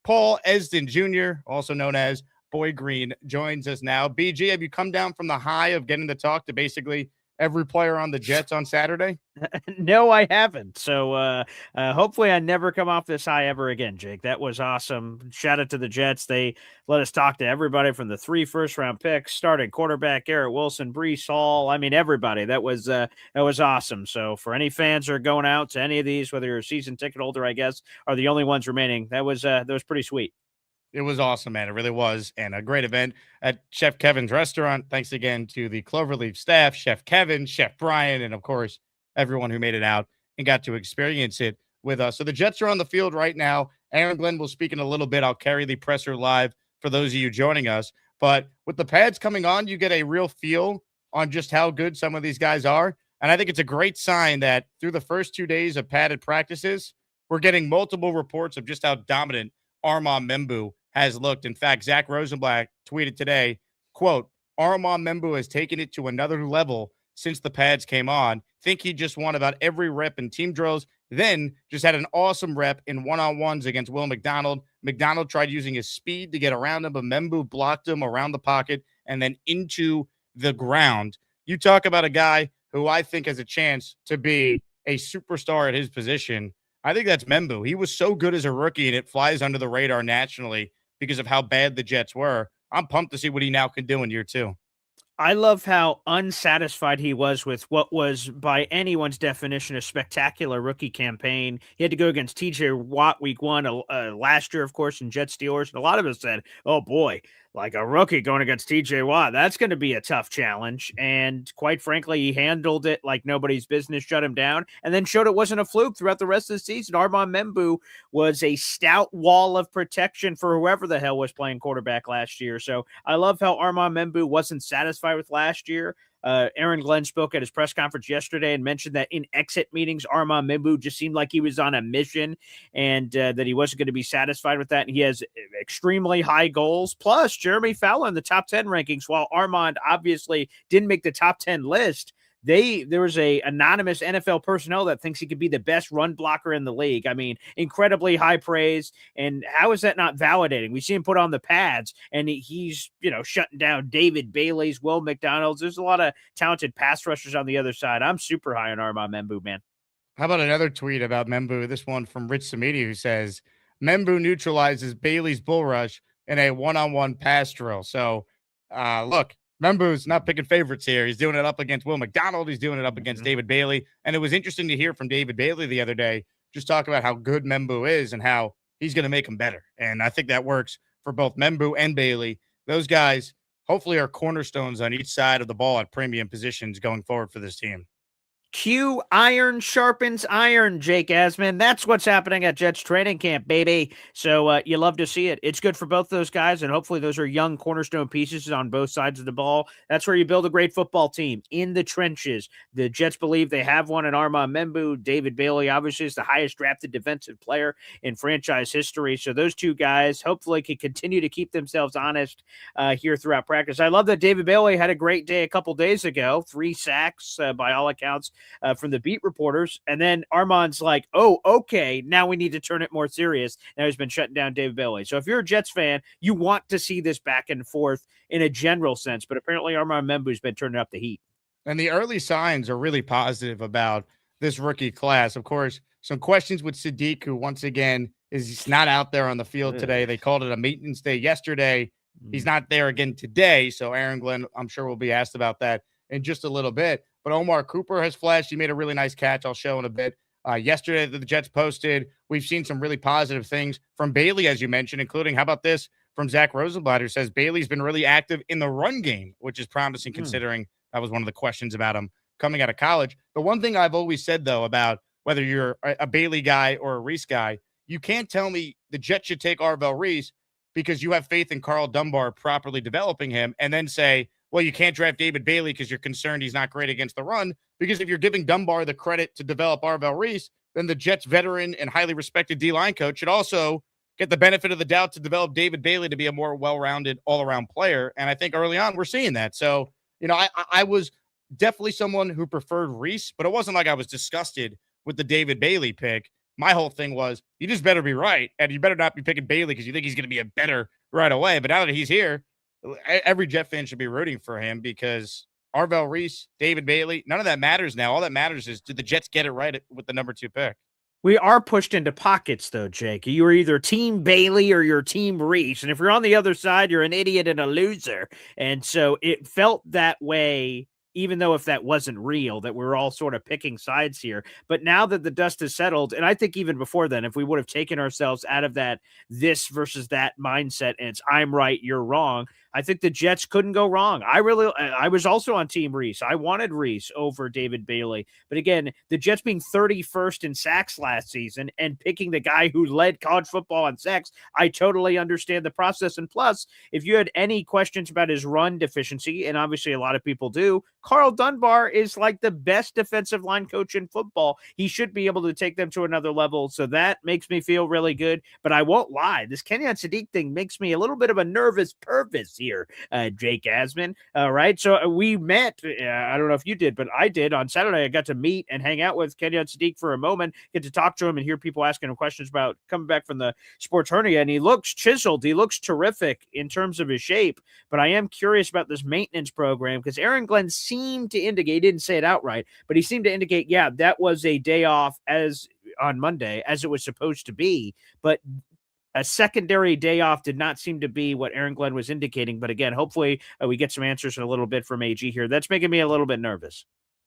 Paul Esden Jr., also known as Boy Green, joins us now. BG, have you come down from the high of getting to talk to basically every player on the Jets on Saturday? No, I haven't. So hopefully I never come off this high ever again, Jake. That was awesome. Shout out to the Jets. They let us talk to everybody from the 3 first-round picks, starting quarterback Garrett Wilson, Brees Hall. I mean, everybody. That was awesome. So for any fans that are going out to any of these, whether you're a season ticket holder, I guess, are the only ones remaining, that was pretty sweet. It was awesome, man. It really was. And a great event at Chef Kevin's restaurant. Thanks again to the Cloverleaf staff, Chef Kevin, Chef Brian, and of course, everyone who made it out and got to experience it with us. So the Jets are on the field right now. Aaron Glenn will speak in a little bit. I'll carry the presser live for those of you joining us. But with the pads coming on, you get a real feel on just how good some of these guys are. And I think it's a great sign that through the first 2 days of padded practices, we're getting multiple reports of just how dominant Armand Membu has looked. In fact, Zach Rosenblatt tweeted today, quote, Armand Membu has taken it to another level since the pads came on. Think he just won about every rep in team drills, then just had an awesome rep in one-on-ones against Will McDonald. McDonald tried using his speed to get around him, but Membu blocked him around the pocket and then into the ground. You talk about a guy who I think has a chance to be a superstar at his position. I think that's Membu. He was so good as a rookie, and it flies under the radar nationally because of how bad the Jets were. I'm pumped to see what he now can do in year 2. I love how unsatisfied he was with what was, by anyone's definition, a spectacular rookie campaign. He had to go against TJ Watt week 1 last year, of course, in Jet Steelers. And a lot of us said, oh boy, like a rookie going against TJ Watt, that's going to be a tough challenge. And quite frankly, he handled it like nobody's business, shut him down, and then showed it wasn't a fluke throughout the rest of the season. Armand Membu was a stout wall of protection for whoever the hell was playing quarterback last year. So I love how Armand Membu wasn't satisfied with last year. Aaron Glenn spoke at his press conference yesterday and mentioned that in exit meetings, Armand Membu just seemed like he was on a mission and that he wasn't going to be satisfied with that. And he has extremely high goals. Plus, Jeremy Fowler in the top 10 rankings, while Armand obviously didn't make the top 10 list. There was a anonymous NFL personnel that thinks he could be the best run blocker in the league. I mean, incredibly high praise. And how is that not validating? We see him put on the pads and he's, shutting down David Bailey's, Will McDonald's. There's a lot of talented pass rushers on the other side. I'm super high on Armand Membu, man. How about another tweet about Membu? This one from Rich Samiti, who says, Membu neutralizes Bailey's bull rush in a one-on-one pass drill. So, look, Membu's not picking favorites here. He's doing it up against Will McDonald. He's doing it up against David Bailey. And it was interesting to hear from David Bailey the other day, just talk about how good Membu is and how he's going to make him better. And I think that works for both Membu and Bailey. Those guys hopefully are cornerstones on each side of the ball at premium positions going forward for this team. Q iron sharpens iron, Jake Asman. That's what's happening at Jets training camp, baby. So you love to see it. It's good for both those guys, and hopefully those are young cornerstone pieces on both sides of the ball. That's where you build a great football team, in the trenches. The Jets believe they have one in Armand Membu. David Bailey obviously is the highest drafted defensive player in franchise history. So those two guys hopefully can continue to keep themselves honest here throughout practice. I love that David Bailey had a great day a couple days ago. 3 sacks by all accounts. From the beat reporters. And then Armand's like, oh, okay, now we need to turn it more serious. Now he's been shutting down David Bailey. So if you're a Jets fan, you want to see this back and forth in a general sense. But apparently Armand Membu's been turning up the heat. And the early signs are really positive about this rookie class. Of course, some questions with Sadiq, who once again is not out there on the field today. They called it a maintenance day yesterday. He's not there again today. So Aaron Glenn, I'm sure, will be asked about that in just a little bit. But Omar Cooper has flashed. He made a really nice catch. I'll show in a bit. Yesterday, the Jets posted. We've seen some really positive things from Bailey, as you mentioned, including, how about this, from Zach Rosenblatt, who says Bailey's been really active in the run game, which is promising considering that was one of the questions about him coming out of college. The one thing I've always said, though, about whether you're a Bailey guy or a Reese guy, you can't tell me the Jets should take Arvell Reese because you have faith in Carl Dunbar properly developing him and then say, well, you can't draft David Bailey because you're concerned he's not great against the run. Because if you're giving Dunbar the credit to develop Arvell Reese, then the Jets veteran and highly respected D-line coach should also get the benefit of the doubt to develop David Bailey to be a more well-rounded all-around player. And I think early on we're seeing that. So, I was definitely someone who preferred Reese, but it wasn't like I was disgusted with the David Bailey pick. My whole thing was, you just better be right, and you better not be picking Bailey because you think he's going to be a better right away. But now that he's here, every Jet fan should be rooting for him because Arvell Reese, David Bailey, none of that matters now. All that matters is, did the Jets get it right with the number 2 pick? We are pushed into pockets, though, Jake. You are either Team Bailey or you're Team Reese. And if you're on the other side, you're an idiot and a loser. And so it felt that way, even though if that wasn't real, that we're all sort of picking sides here. But now that the dust has settled, and I think even before then, if we would have taken ourselves out of that this versus that mindset, and it's I'm right, you're wrong, I think the Jets couldn't go wrong. I was also on Team Reese. I wanted Reese over David Bailey. But again, the Jets being 31st in sacks last season and picking the guy who led college football in sacks, I totally understand the process. And plus, if you had any questions about his run deficiency, and obviously a lot of people do, Carl Dunbar is like the best defensive line coach in football. He should be able to take them to another level. So that makes me feel really good. But I won't lie, this Kenyon Sadiq thing makes me a little bit of a nervous purpose here, Jake Asman. Right. So we met, I don't know if you did, but I did on Saturday. I got to meet and hang out with Kenyon Sadiq for a moment, get to talk to him and hear people asking him questions about coming back from the sports hernia. And he looks chiseled. He looks terrific in terms of his shape. But I am curious about this maintenance program because Aaron Glenn seemed to indicate, he didn't say it outright, but he seemed to indicate, yeah, that was a day off as on Monday, as it was supposed to be. But a secondary day off did not seem to be what Aaron Glenn was indicating. But again, hopefully we get some answers in a little bit from AG here. That's making me a little bit nervous.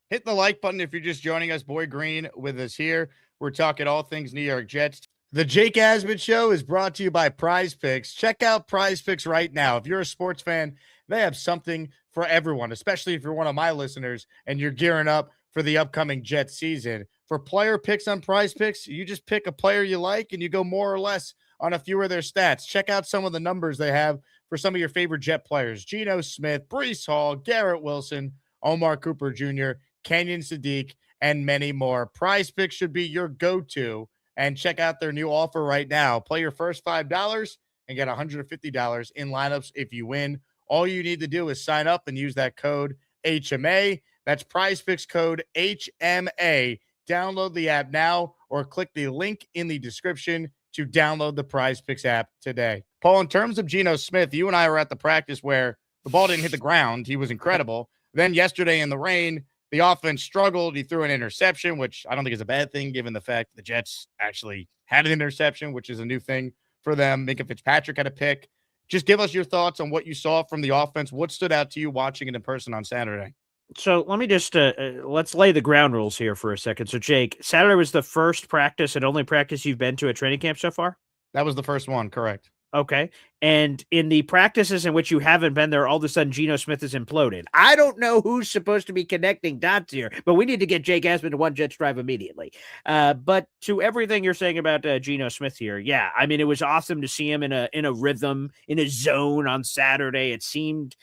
Hit the like button if you're just joining us. Boy Green with us here. We're talking all things New York Jets. The Jake Asman Show is brought to you by PrizePicks. Check out PrizePicks right now. If you're a sports fan, they have something for everyone, especially if you're one of my listeners and you're gearing up for the upcoming Jets season. For player picks on PrizePicks, you just pick a player you like and you go more or less on a few of their stats. Check out some of the numbers they have for some of your favorite Jet players: Geno Smith, Breece Hall, Garrett Wilson, Omar Cooper Jr., Kenyon Sadiq, and many more. PrizePicks should be your go-to, and check out their new offer right now. Play your first $5 and get $150 in lineups if you win. All you need to do is sign up and use that code HMA. That's PrizePicks code HMA. Download the app now or click the link in the description to download the PrizePicks app today. Paul, in terms of Geno Smith, you and I were at the practice where the ball didn't hit the ground. He was incredible. Then yesterday in the rain, the offense struggled. He threw an interception, which I don't think is a bad thing given the fact the Jets actually had an interception, which is a new thing for them. Minka Fitzpatrick had a pick. Just give us your thoughts on what you saw from the offense. What stood out to you watching it in person on Saturday? So let me just let's lay the ground rules here for a second. So Jake, Saturday was the first practice and only practice you've been to at training camp so far? That was the first one, correct. Okay. And in the practices in which you haven't been there, all of a sudden Geno Smith is imploded. I don't know who's supposed to be connecting dots here, but we need to get Jake Asman to one Jets drive immediately. But to everything you're saying about Geno Smith here, yeah, I mean, it was awesome to see him in a rhythm, in a zone on Saturday. It seemed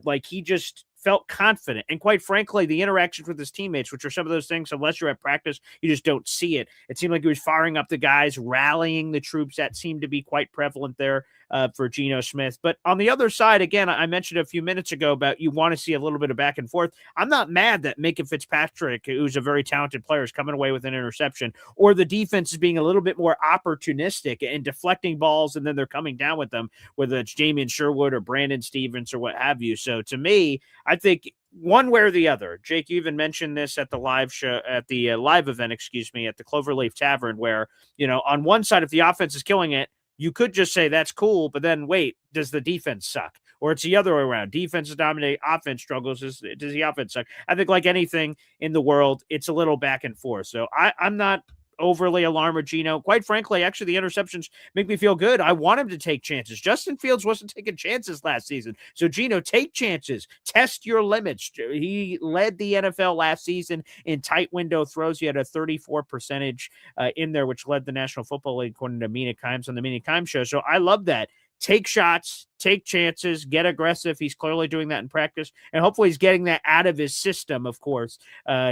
like he just felt confident. And quite frankly, the interactions with his teammates, which are some of those things, unless you're at practice, you just don't see it. It seemed like he was firing up the guys, rallying the troops. That seemed to be quite prevalent there for Geno Smith. But on the other side, again, I mentioned a few minutes ago about you want to see a little bit of back and forth. I'm not mad that Minka Fitzpatrick, who's a very talented player, is coming away with an interception, or the defense is being a little bit more opportunistic and deflecting balls, and then they're coming down with them, whether it's Damian Sherwood or Brandon Stevens or what have you. So to me, I think one way or the other. Jake, you even mentioned this at the live show, at the live event, excuse me, at the Cloverleaf Tavern, where, you know, on one side, if the offense is killing it, you could just say that's cool, but then wait, does the defense suck? Or it's the other way around. Defense is dominate, offense struggles. Does the offense suck? I think like anything in the world, it's a little back and forth. So I'm not overly alarmed with Geno. Quite frankly, actually, the interceptions make me feel good. I want him to take chances. Justin Fields wasn't taking chances last season. So, Geno, take chances. Test your limits. He led the NFL last season in tight window throws. He had a 34% in there, which led the National Football League, according to Mina Kimes on the Mina Kimes show. So, I love that. Take shots, take chances, get aggressive. He's clearly doing that in practice. And hopefully he's getting that out of his system, of course,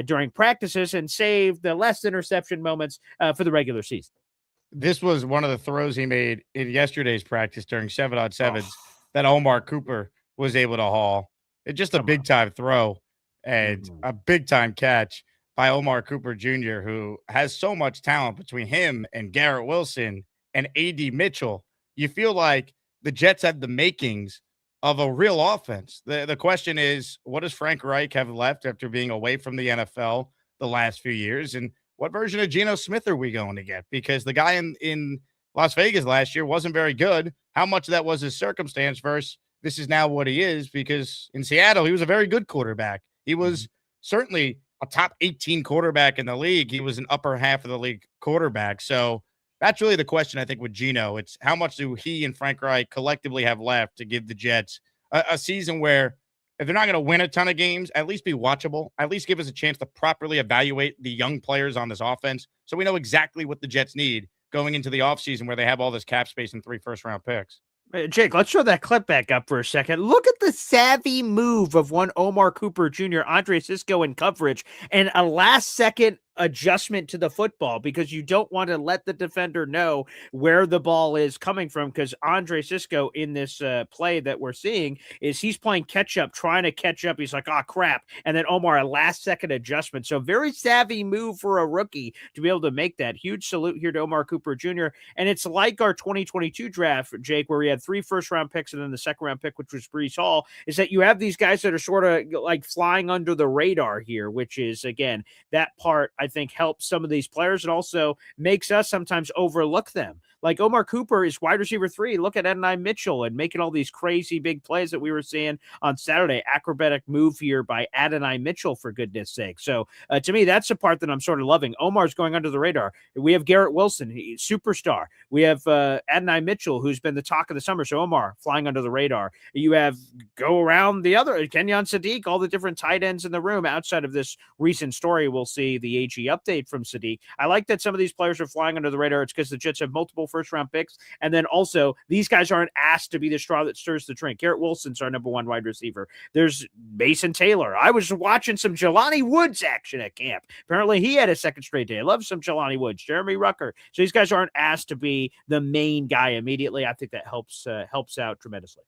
during practices and save the less interception moments for the regular season. This was one of the throws he made in yesterday's practice during 7-on-7s that Omar Cooper was able to haul. It's just a big-time throw and a big-time catch by Omar Cooper Jr., who has so much talent between him and Garrett Wilson and AD Mitchell. You feel like the Jets have the makings of a real offense. The question is, what does Frank Reich have left after being away from the NFL the last few years? And what version of Geno Smith are we going to get? Because the guy in Las Vegas last year wasn't very good. How much of that was his circumstance versus this is now what he is? Because in Seattle, he was a very good quarterback. He was certainly a top 18 quarterback in the league. He was an upper half of the league quarterback. So that's really the question, I think, with Geno. It's how much do he and Frank Reich collectively have left to give the Jets a season where if they're not going to win a ton of games, at least be watchable, at least give us a chance to properly evaluate the young players on this offense so we know exactly what the Jets need going into the offseason where they have all this cap space and 3 first-round picks. Jake, let's show that clip back up for a second. Look at the savvy move of one Omar Cooper Jr., Andre Cisco in coverage, and a last-second adjustment to the football because you don't want to let the defender know where the ball is coming from because Andre Cisco in this play that we're seeing is he's playing catch up, trying to catch up. He's like, oh, crap. And then Omar, a last-second adjustment. So very savvy move for a rookie to be able to make that. Huge salute here to Omar Cooper Jr. And it's like our 2022 draft, Jake, where we had 3 first-round picks and then the second-round pick, which was Breece Hall, is that you have these guys that are sort of like flying under the radar here, which is, again, that part I think helps some of these players and also makes us sometimes overlook them. Like Omar Cooper is wide receiver 3. Look at Esden Mitchell and making all these crazy big plays that we were seeing on Saturday. Acrobatic move here by Esden Mitchell, for goodness sake. So to me, that's the part that I'm sort of loving. Omar's going under the radar. We have Garrett Wilson, he's superstar. We have Esden Mitchell, who's been the talk of the summer. So Omar flying under the radar. You have go around the other Kenyon Sadiq, all the different tight ends in the room outside of this recent story. We'll see the AG update from Sadiq. I like that some of these players are flying under the radar. It's because the Jets have multiple first-round picks, and then also these guys aren't asked to be the straw that stirs the drink. Garrett Wilson's our number 1 wide receiver. There's Mason Taylor. I was watching some Jelani Woods action at camp. Apparently, he had a second straight day. I love some Jelani Woods. Jeremy Rucker. So these guys aren't asked to be the main guy immediately. I think that helps out tremendously.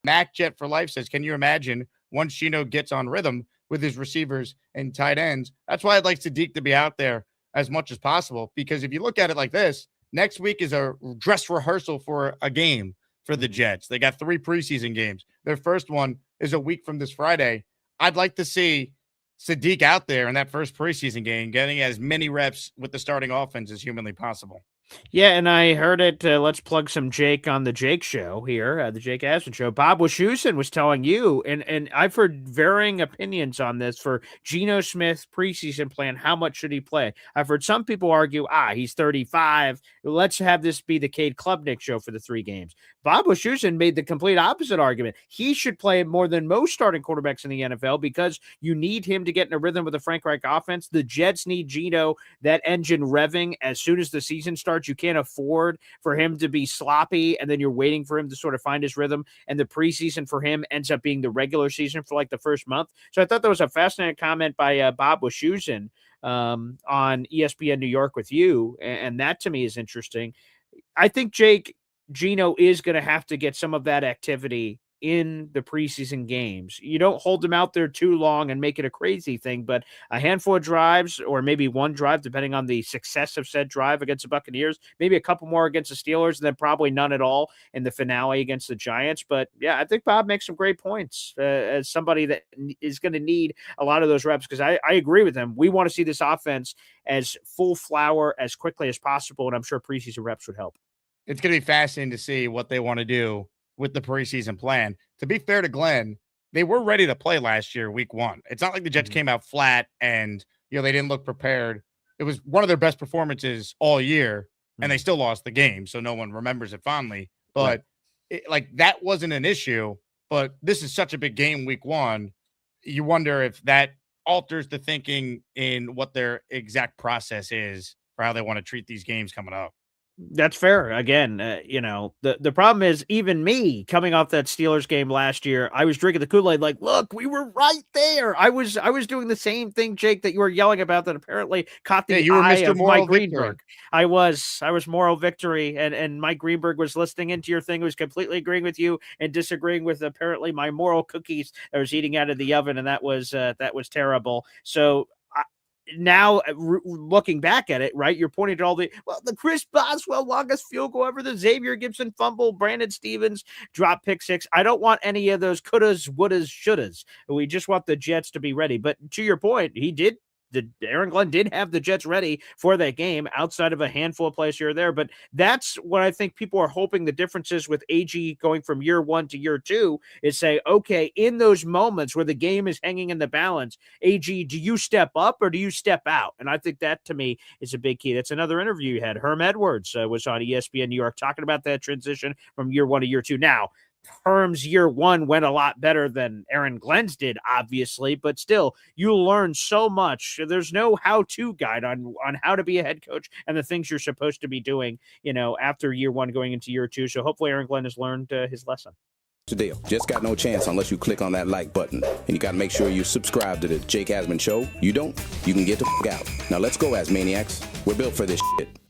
Mac Jet for Life says, can you imagine once Geno gets on rhythm with his receivers and tight ends? That's why I'd like Sadiq to be out there as much as possible, because if you look at it like this, next week is a dress rehearsal for a game for the Jets. They got 3 preseason games. Their first one is a week from this Friday. I'd like to see Sadiq out there in that first preseason game, getting as many reps with the starting offense as humanly possible. Yeah, and I heard it. Let's plug some Jake on the Jake Show here, the Jake Asman Show. Bob Wischusen was telling you, and I've heard varying opinions on this for Geno Smith preseason plan. How much should he play? I've heard some people argue, he's 35. Let's have this be the Cade Klubnik show for the 3 games. Bob Wischusen made the complete opposite argument. He should play more than most starting quarterbacks in the NFL because you need him to get in a rhythm with the Frank Reich offense. The Jets need Geno, that engine revving as soon as the season starts. You can't afford for him to be sloppy, and then you're waiting for him to sort of find his rhythm. And the preseason for him ends up being the regular season for like the first month. So I thought that was a fascinating comment by Bob Wischusen on ESPN New York with you. And that to me is interesting. I think Geno is going to have to get some of that activity in the preseason games. You don't hold them out there too long and make it a crazy thing, but a handful of drives or maybe 1 drive, depending on the success of said drive against the Buccaneers, maybe a couple more against the Steelers, and then probably none at all in the finale against the Giants. But yeah, I think Bob makes some great points as somebody that is going to need a lot of those reps, because I agree with him. We want to see this offense as full flower as quickly as possible, and I'm sure preseason reps would help. It's going to be fascinating to see what they want to do with the preseason plan. To be fair to Glenn, they were ready to play last year, week 1. It's not like the Jets came out flat and, they didn't look prepared. It was one of their best performances all year, and they still lost the game, so no one remembers it fondly. But that wasn't an issue, but this is such a big game week 1. You wonder if that alters the thinking in what their exact process is for how they want to treat these games coming up. That's fair. Again, the problem is even me coming off that Steelers game last year, I was drinking the Kool-Aid like, look, we were right there. I was doing the same thing, Jake, that you were yelling about that apparently caught the eye of Mike Greenberg. I was moral victory, and Mike Greenberg was listening into your thing, was completely agreeing with you and disagreeing with apparently my moral cookies I was eating out of the oven, and that was terrible. So now looking back at it, right, you're pointing to all the Chris Boswell longest field goal ever, the Xavier Gibson fumble, Brandon Stevens drop pick six. I don't want any of those couldas, wouldas, shouldas. We just want the Jets to be ready. But to your point, Aaron Glenn did have the Jets ready for that game outside of a handful of plays here or there. But that's what I think people are hoping the difference is with AG going from year one to year two is say, okay, in those moments where the game is hanging in the balance, AG, do you step up or do you step out? And I think that to me is a big key. That's another interview you had. Herm Edwards was on ESPN New York talking about that transition from year one to year two. Now, Herm's year one went a lot better than Aaron Glenn's did, obviously, but still, you learn so much. There's no how-to guide on how to be a head coach and the things you're supposed to be doing, after year one going into year two. So hopefully Aaron Glenn has learned his lesson. Deal. Just got no chance unless you click on that like button. And you got to make sure you subscribe to the Jake Asman Show. You don't, you can get the out. Now let's go, Asmaniacs. We're built for this shit.